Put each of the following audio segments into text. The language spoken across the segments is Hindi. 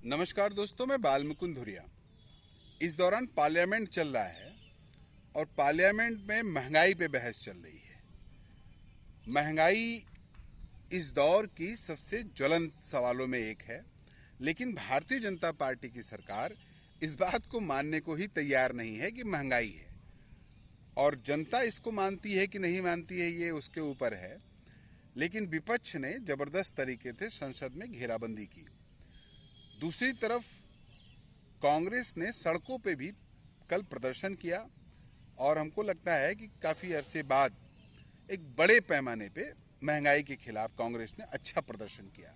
नमस्कार दोस्तों, मैं बाल मुकुंद धुरिया। इस दौरान पार्लियामेंट चल रहा है और पार्लियामेंट में महंगाई पे बहस चल रही है। महंगाई इस दौर की सबसे ज्वलंत सवालों में एक है, लेकिन भारतीय जनता पार्टी की सरकार इस बात को मानने को ही तैयार नहीं है कि महंगाई है, और जनता इसको मानती है कि नहीं मानती है ये उसके ऊपर है। लेकिन विपक्ष ने जबरदस्त तरीके से संसद में घेराबंदी की। दूसरी तरफ कांग्रेस ने सड़कों पे भी कल प्रदर्शन किया और हमको लगता है कि काफ़ी अरसे बाद एक बड़े पैमाने पे महंगाई के खिलाफ कांग्रेस ने अच्छा प्रदर्शन किया।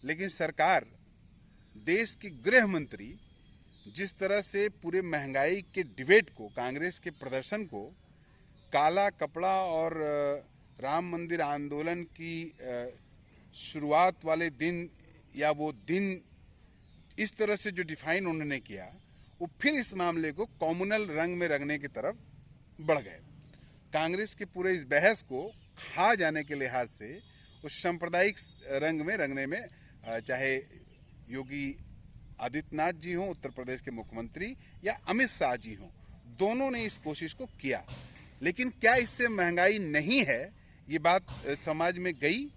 लेकिन सरकार, देश के गृह मंत्री जिस तरह से पूरे महंगाई के डिबेट को, कांग्रेस के प्रदर्शन को काला कपड़ा और राम मंदिर आंदोलन की शुरुआत वाले दिन या वो दिन इस तरह से जो डिफाइन उन्होंने किया, वो फिर इस मामले को कॉम्युनल रंग में रंगने की तरफ बढ़ गए। कांग्रेस के पूरे इस बहस को खा जाने के लिहाज से उस सांप्रदायिक रंग में रंगने में चाहे योगी आदित्यनाथ जी हों, उत्तर प्रदेश के मुख्यमंत्री, या अमित शाह जी हों, दोनों ने इस कोशिश को किया। लेकिन क्या इससे महंगाई नहीं है, ये बात समाज में गई?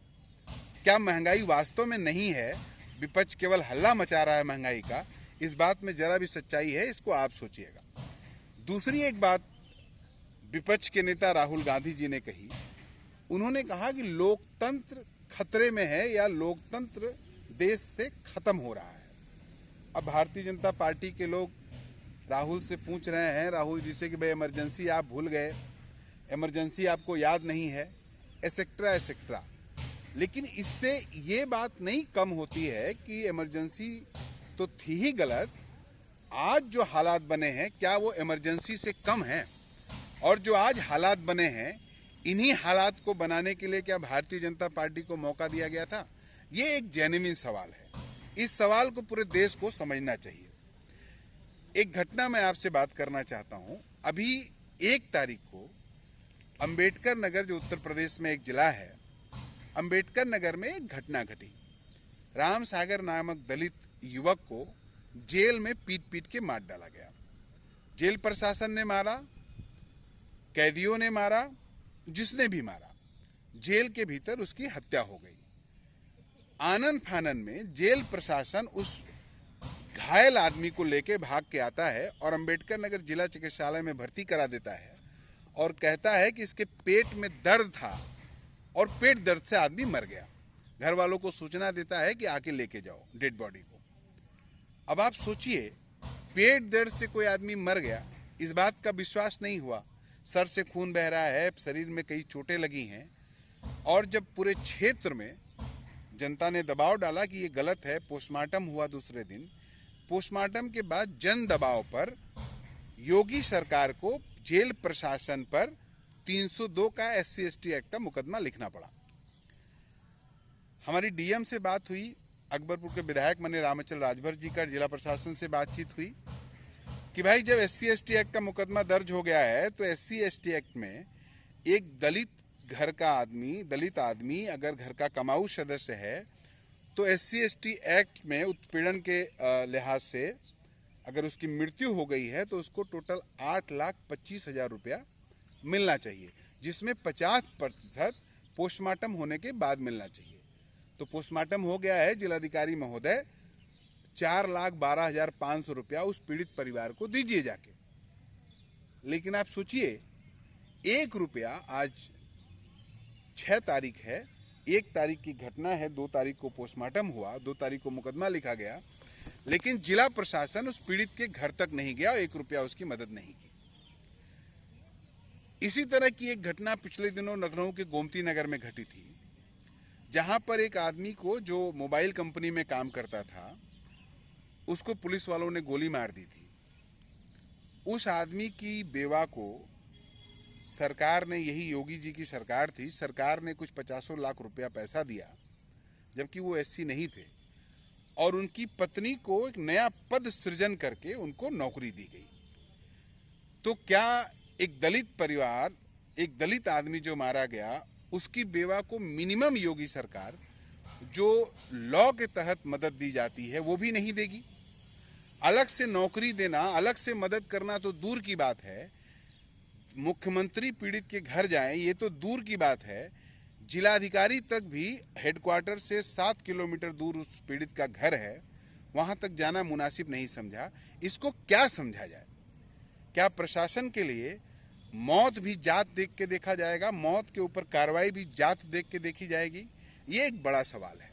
क्या महंगाई वास्तव में नहीं है, विपक्ष केवल हल्ला मचा रहा है महंगाई का? इस बात में जरा भी सच्चाई है, इसको आप सोचिएगा। दूसरी एक बात विपक्ष के नेता राहुल गांधी जी ने कही। उन्होंने कहा कि लोकतंत्र खतरे में है या लोकतंत्र देश से खत्म हो रहा है। अब भारतीय जनता पार्टी के लोग राहुल से पूछ रहे हैं, राहुल जी से, कि भाई इमरजेंसी आप भूल गए, इमरजेंसी आपको याद नहीं है, एसेक्ट्रा एसेक्ट्रा। लेकिन इससे ये बात नहीं कम होती है कि इमरजेंसी तो थी ही गलत, आज जो हालात बने हैं क्या वो इमरजेंसी से कम हैं? और जो आज हालात बने हैं, इन्हीं हालात को बनाने के लिए क्या भारतीय जनता पार्टी को मौका दिया गया था? ये एक जेन्युइन सवाल है। इस सवाल को पूरे देश को समझना चाहिए। एक घटना मैं आपसे बात करना चाहता हूँ। अभी 1 तारीख को अंबेडकर नगर, जो उत्तर प्रदेश में एक जिला है, अंबेडकर नगर में एक घटना घटी। राम सागर नामक दलित युवक को जेल में पीट पीट के मार डाला गया। जेल प्रशासन ने मारा, कैदियों ने मारा, जिसने भी मारा, जेल के भीतर उसकी हत्या हो गई। आनन फानन में जेल प्रशासन उस घायल आदमी को लेके भाग के आता है और अंबेडकर नगर जिला चिकित्सालय में भर्ती करा देता है और कहता है कि इसके पेट में दर्द था और पेट दर्द से आदमी मर गया। घर वालों को सूचना देता है कि आके लेके जाओ डेड बॉडी को। अब आप सोचिए, पेट दर्द से कोई आदमी मर गया, इस बात का विश्वास नहीं हुआ। सर से खून बह रहा है, शरीर में कई चोटें लगी हैं, और जब पूरे क्षेत्र में जनता ने दबाव डाला कि ये गलत है, पोस्टमार्टम हुआ दूसरे दिन। पोस्टमार्टम के बाद जन दबाव पर योगी सरकार को जेल प्रशासन पर 302 का SC/ST एक्ट का मुकदमा लिखना पड़ा। हमारी डीएम से बात हुई, अकबरपुर के विधायक मने रामचल राजभर जी का जिला प्रशासन से बातचीत हुई कि भाई जब SC/ST एक्ट का मुकदमा दर्ज हो गया है तो SC/ST एक्ट में एक दलित आदमी अगर घर का कमाऊ सदस्य है तो SC/ST एक्ट में उत्पीड़न के लिहाज से अगर उसकी मृत्यु हो गई है तो उसको टोटल 8,25,000 रुपया मिलना चाहिए, जिसमें 50% पोस्टमार्टम होने के बाद मिलना चाहिए। तो पोस्टमार्टम हो गया है, जिलाधिकारी महोदय 4,12,500 रुपया उस पीड़ित परिवार को दीजिए जाके। लेकिन आप सोचिए, 1 रुपया, आज 6 तारीख है, 1 तारीख की घटना है, 2 तारीख को पोस्टमार्टम हुआ, 2 तारीख को मुकदमा लिखा गया, लेकिन जिला प्रशासन उस पीड़ित के घर तक नहीं गया, 1 रुपया उसकी मदद नहीं की। इसी तरह की एक घटना पिछले दिनों लखनऊ के गोमती नगर में घटी थी, जहां पर एक आदमी को, जो मोबाइल कंपनी में काम करता था, उसको पुलिस वालों ने गोली मार दी थी। उस आदमी की बेवा को सरकार ने, यही योगी जी की सरकार थी, सरकार ने कुछ 50 लाख रुपया पैसा दिया, जबकि वो SC नहीं थे, और उनकी पत्नी को एक नया पद सृजन करके उनको नौकरी दी गई। तो क्या एक दलित परिवार, एक दलित आदमी जो मारा गया, उसकी बेवा को मिनिमम योगी सरकार जो लॉ के तहत मदद दी जाती है वो भी नहीं देगी। अलग से नौकरी देना, अलग से मदद करना तो दूर की बात है, मुख्यमंत्री पीड़ित के घर जाएं ये तो दूर की बात है, जिलाधिकारी तक भी हेडक्वार्टर से 7 किलोमीटर दूर उस पीड़ित का घर है, वहां तक जाना मुनासिब नहीं समझा। इसको क्या समझा जाए? क्या प्रशासन के लिए मौत भी जात देख के देखा जाएगा, मौत के ऊपर कार्रवाई भी जात देख के देखी जाएगी? ये एक बड़ा सवाल है।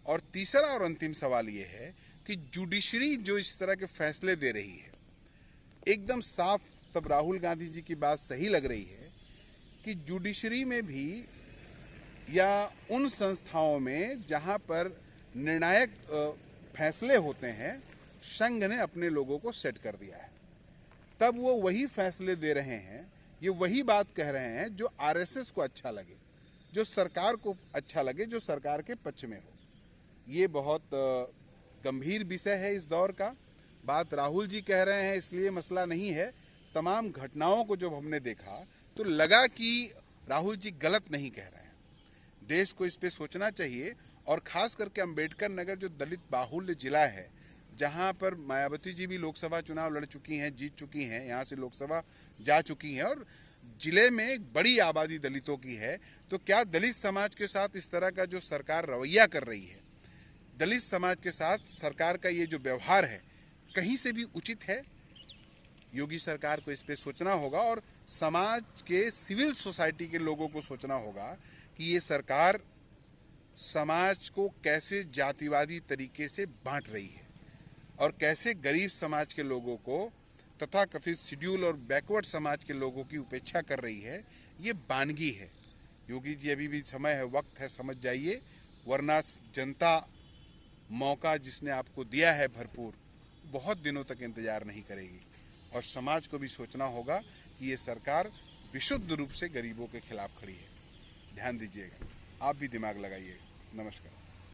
और तीसरा और अंतिम सवाल ये है कि जुडिशरी जो इस तरह के फैसले दे रही है, एकदम साफ तब राहुल गांधी जी की बात सही लग रही है कि जुडिशरी में भी या उन संस्थाओं में जहां पर निर्णायक फैसले होते हैं, संघ ने अपने लोगों को सेट कर दिया है। तब वो वही फैसले दे रहे हैं, ये वही बात कह रहे हैं जो आरएसएस को अच्छा लगे, जो सरकार को अच्छा लगे, जो सरकार के पक्ष में हो। ये बहुत गंभीर विषय है इस दौर का। बात राहुल जी कह रहे हैं इसलिए मसला नहीं है। तमाम घटनाओं को जब हमने देखा तो लगा कि राहुल जी गलत नहीं कह रहे हैं। देश को इस पे सोचना चाहिए। और खास करके अंबेडकर नगर जो दलित बाहुल्य जिला है, जहां पर मायावती जी भी लोकसभा चुनाव लड़ चुकी हैं, जीत चुकी हैं, यहां से लोकसभा जा चुकी हैं, और जिले में एक बड़ी आबादी दलितों की है, तो क्या दलित समाज के साथ इस तरह का जो सरकार रवैया कर रही है, दलित समाज के साथ सरकार का ये जो व्यवहार है, कहीं से भी उचित है? योगी सरकार को इस पे सोचना होगा और समाज के सिविल सोसाइटी के लोगों को सोचना होगा कि ये सरकार समाज को कैसे जातिवादी तरीके से बांट रही है और कैसे गरीब समाज के लोगों को तथा कथित शेड्यूल और बैकवर्ड समाज के लोगों की उपेक्षा कर रही है। ये वानगी है। योगी जी अभी भी समय है, वक्त है, समझ जाइए, वरना जनता मौका जिसने आपको दिया है भरपूर, बहुत दिनों तक इंतजार नहीं करेगी। और समाज को भी सोचना होगा कि ये सरकार विशुद्ध रूप से गरीबों के खिलाफ खड़ी है। ध्यान दीजिएगा, आप भी दिमाग लगाइएगा। नमस्कार।